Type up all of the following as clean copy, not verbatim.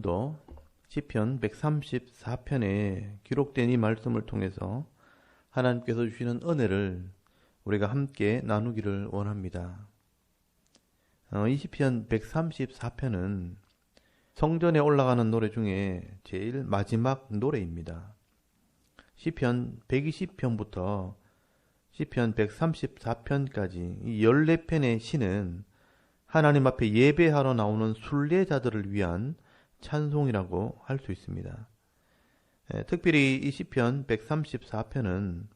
오늘도 시편 134편에 기록된 이 말씀을 통해서 하나님께서 주시는 은혜를 우리가 함께 나누기를 원합니다. 이 시편 134편은 성전에 올라가는 노래 중에 제일 마지막 노래입니다. 시편 120편부터 시편 134편까지 이 14편의 시는 하나님 앞에 예배하러 나오는 순례자들을 위한 찬송이라고 할 수 있습니다. 특별히 이 시편 134편은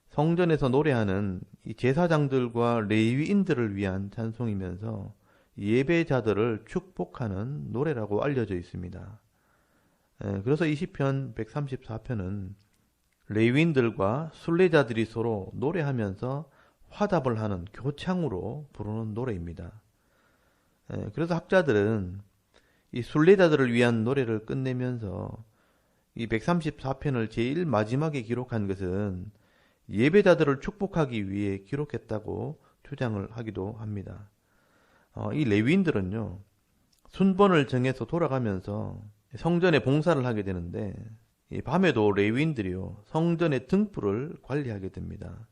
성전에서 노래하는 이 제사장들과 레위인들을 위한 찬송이면서 예배자들을 축복하는 노래라고 알려져 있습니다. 그래서 이 시편 134편은 레위인들과 순례자들이 서로 노래하면서 화답을 하는 교창으로 부르는 노래입니다. 그래서 학자들은 이 순례자들을 위한 노래를 끝내면서 이 134편을 제일 마지막에 기록한 것은 예배자들을 축복하기 위해 기록했다고 주장을 하기도 합니다. 이 레위인들은요, 순번을 정해서 돌아가면서 성전에 봉사를 하게 되는데, 이 밤에도 레위인들이요, 성전의 등불을 관리하게 됩니다.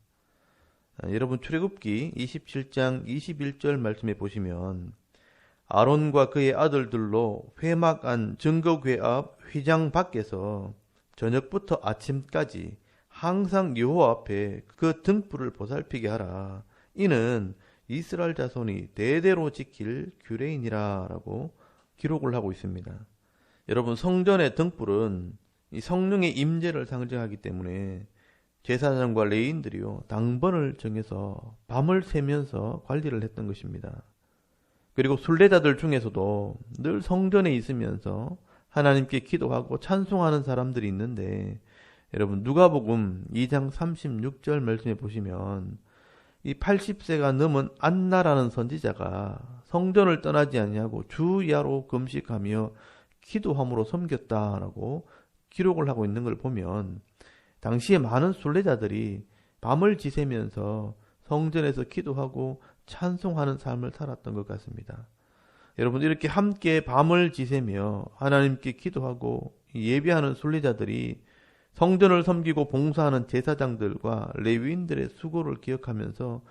여러분, 출애굽기 27장 21절 말씀에 보시면 아론과 그의 아들들로 회막 안 증거궤 앞 휘장 밖에서 저녁부터 아침까지 항상 여호와 앞에 그 등불을 보살피게 하라. 이는 이스라엘 자손이 대대로 지킬 규례이니라 라고 기록을 하고 있습니다. 여러분, 성전의 등불은 이 성령의 임재를 상징하기 때문에 제사장과 레위인들이요, 당번을 정해서 밤을 새면서 관리를 했던 것입니다. 그리고 순례자들 중에서도 늘 성전에 있으면서 하나님께 기도하고 찬송하는 사람들이 있는데, 여러분, 누가복음 2장 36절 말씀에 보시면 이 80세가 넘은 안나라는 선지자가 성전을 떠나지 아니하고 주야로 금식하며 기도함으로 섬겼다라고 기록을 하고 있는 걸 보면, 당시에 많은 순례자들이 밤을 지새면서 성전에서 기도하고 찬송하는 삶을 살았던 것 같습니다. 여러분, 이렇게 함께 밤을 지새며 하나님께 기도하고 예배하는 순례자들이 성전을 섬기고 봉사하는 제사장들과 레위인들의 수고를 기억하면서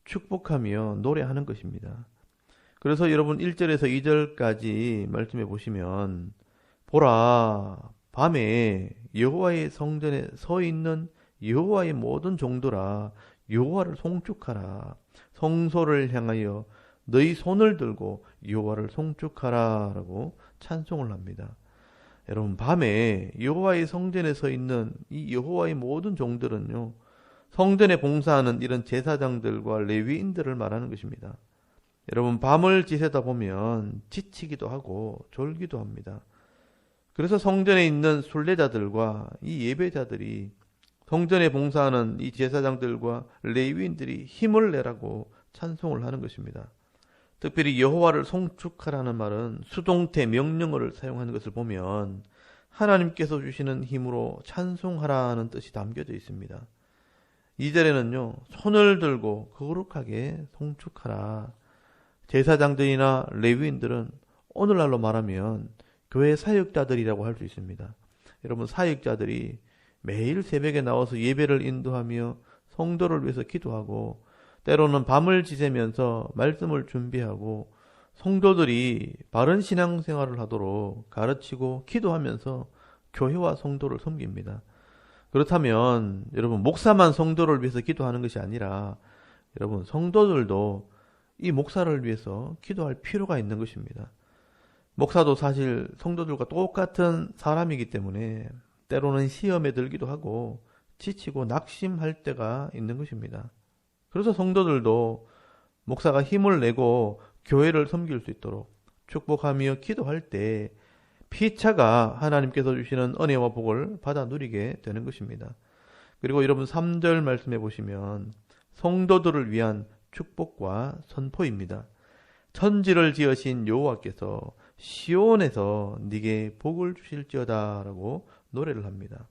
축복하며 노래하는 것입니다. 그래서 여러분, 1절에서 2절까지 말씀해 보시면, 보라, 밤에 여호와의 성전에 서 있는 여호와의 모든 종들아, 여호와를 송축하라. 성소를 향하여 너희 손을 들고 여호와를 송축하라 라고 찬송을 합니다. 여러분, 밤에 여호와의 성전에 서 있는 이 여호와의 모든 종들은요, 성전에 봉사하는 이런 제사장들과 레위인들을 말하는 것입니다. 여러분, 밤을 지새다 보면 지치기도 하고 졸기도 합니다. 그래서 성전에 있는 순례자들과 이 예배자들이, 성전에 봉사하는 이 제사장들과 레위인들이 힘을 내라고 찬송을 하는 것입니다. 특별히 여호와를 송축하라는 말은 수동태 명령어를 사용하는 것을 보면 하나님께서 주시는 힘으로 찬송하라는 뜻이 담겨져 있습니다. 2절에는요, 손을 들고 거룩하게 송축하라. 제사장들이나 레위인들은 오늘날로 말하면 교회 사역자들이라고 할 수 있습니다. 여러분, 사역자들이 매일 새벽에 나와서 예배를 인도하며 성도를 위해서 기도하고, 때로는 밤을 지새면서 말씀을 준비하고 성도들이 바른 신앙생활을 하도록 가르치고 기도하면서 교회와 성도를 섬깁니다. 그렇다면 여러분, 목사만 성도를 위해서 기도하는 것이 아니라 여러분, 성도들도 이 목사를 위해서 기도할 필요가 있는 것입니다. 목사도 사실 성도들과 똑같은 사람이기 때문에 때로는 시험에 들기도 하고 지치고 낙심할 때가 있는 것입니다. 그래서 성도들도 목사가 힘을 내고 교회를 섬길 수 있도록 축복하며 기도할 때 피차가 하나님께서 주시는 은혜와 복을 받아 누리게 되는 것입니다. 그리고 여러분, 3절 말씀해 보시면 성도들을 위한 축복과 선포입니다. 천지를 지으신 여호와께서 시온에서 네게 복을 주실지어다 라고 노래를 합니다.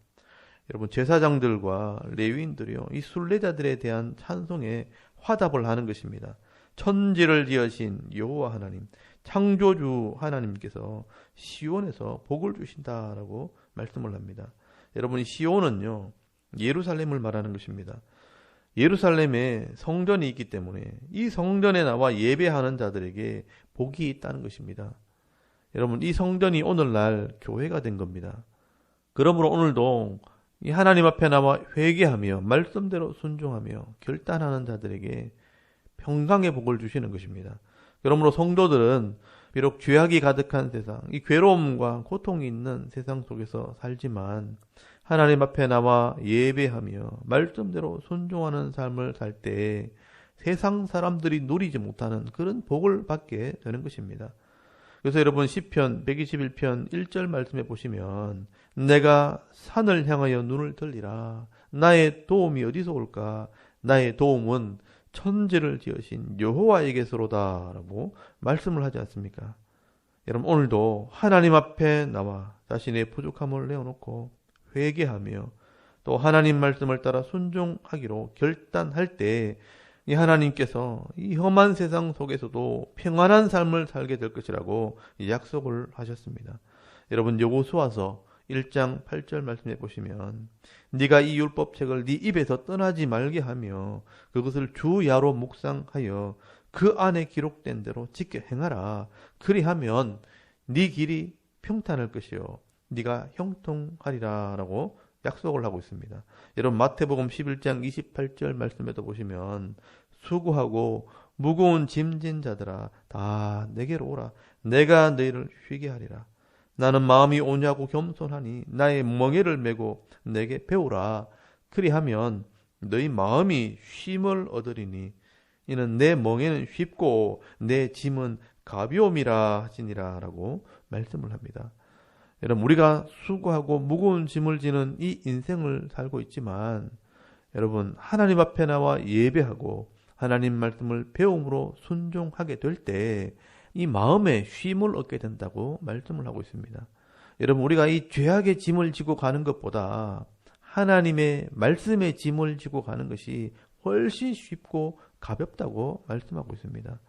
여러분, 제사장들과 레위인들이요, 이 순례자들에 대한 찬송에 화답을 하는 것입니다. 천지를 지으신 여호와 하나님, 창조주 하나님께서 시온에서 복을 주신다라고 말씀을 합니다. 여러분, 시온은요, 예루살렘을 말하는 것입니다. 예루살렘에 성전이 있기 때문에 이 성전에 나와 예배하는 자들에게 복이 있다는 것입니다. 여러분, 이 성전이 오늘날 교회가 된 겁니다. 그러므로 오늘도 이 하나님 앞에 나와 회개하며 말씀대로 순종하며 결단하는 자들에게 평강의 복을 주시는 것입니다. 그러므로 성도들은 비록 죄악이 가득한 세상, 이 괴로움과 고통이 있는 세상 속에서 살지만 하나님 앞에 나와 예배하며 말씀대로 순종하는 삶을 살 때 세상 사람들이 누리지 못하는 그런 복을 받게 되는 것입니다. 그래서 여러분, 시편 121편 1절 말씀에 보시면 내가 산을 향하여 눈을 들리라. 나의 도움이 어디서 올까? 나의 도움은 천지를 지으신 여호와에게서로다 라고 말씀을 하지 않습니까? 여러분, 오늘도 하나님 앞에 나와 자신의 부족함을 내어놓고 회개하며 또 하나님 말씀을 따라 순종하기로 결단할 때 이 하나님께서 이 험한 세상 속에서도 평안한 삶을 살게 될 것이라고 약속을 하셨습니다. 여러분, 여호수아서 1장 8절 말씀해 보시면 네가 이 율법책을 네 입에서 떠나지 말게 하며 그것을 주야로 묵상하여 그 안에 기록된 대로 지켜 행하라. 그리하면 네 길이 평탄할 것이요 네가 형통하리라 라고 약속을 하고 있습니다. 여러분, 마태복음 11장 28절 말씀에도 보시면 수고하고 무거운 짐진 자들아 다 내게로 오라. 내가 너희를 쉬게 하리라. 나는 마음이 온유하고 겸손하니 나의 멍에를 메고 내게 배우라. 그리하면 너희 마음이 쉼을 얻으리니 이는 내 멍에는 쉽고 내 짐은 가벼움이라 하시니라 라고 말씀을 합니다. 여러분, 우리가 수고하고 무거운 짐을 지는 이 인생을 살고 있지만 여러분, 하나님 앞에 나와 예배하고 하나님 말씀을 배움으로 순종하게 될 때 이 마음에 쉼을 얻게 된다고 말씀을 하고 있습니다. 여러분, 우리가 이 죄악의 짐을 지고 가는 것보다 하나님의 말씀의 짐을 지고 가는 것이 훨씬 쉽고 가볍다고 말씀하고 있습니다.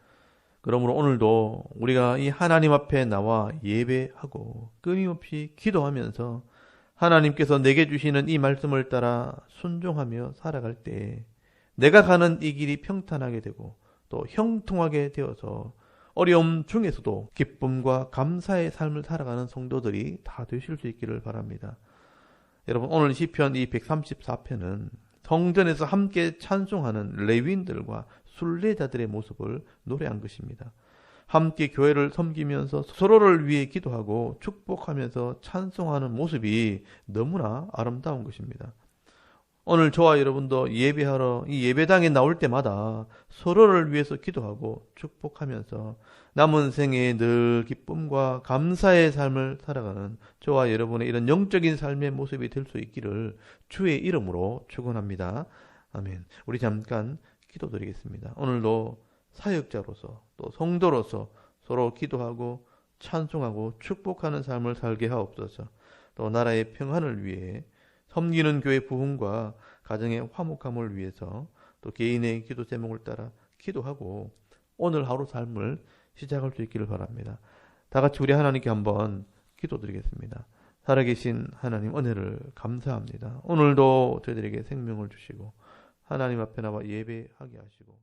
그러므로 오늘도 우리가 이 하나님 앞에 나와 예배하고 끊임없이 기도하면서 하나님께서 내게 주시는 이 말씀을 따라 순종하며 살아갈 때 내가 가는 이 길이 평탄하게 되고 또 형통하게 되어서 어려움 중에서도 기쁨과 감사의 삶을 살아가는 성도들이 다 되실 수 있기를 바랍니다. 여러분, 오늘 시편 이 134편은 성전에서 함께 찬송하는 레위인들과 순례자들의 모습을 노래한 것입니다. 함께 교회를 섬기면서 서로를 위해 기도하고 축복하면서 찬송하는 모습이 너무나 아름다운 것입니다. 오늘 저와 여러분도 예배하러 이 예배당에 나올 때마다 서로를 위해서 기도하고 축복하면서 남은 생에 늘 기쁨과 감사의 삶을 살아가는 저와 여러분의 이런 영적인 삶의 모습이 될 수 있기를 주의 이름으로 축원합니다. 아멘. 우리 잠깐 기도드리겠습니다. 오늘도 사역자로서 또 성도로서 서로 기도하고 찬송하고 축복하는 삶을 살게 하옵소서. 또 나라의 평안을 위해 섬기는 교회 부흥과 가정의 화목함을 위해서 또 개인의 기도 제목을 따라 기도하고 오늘 하루 삶을 시작할 수 있기를 바랍니다. 다 같이 우리 하나님께 한번 기도드리겠습니다. 살아계신 하나님, 은혜를 감사합니다. 오늘도 저희들에게 생명을 주시고 하나님 앞에 나와 예배하게 하시고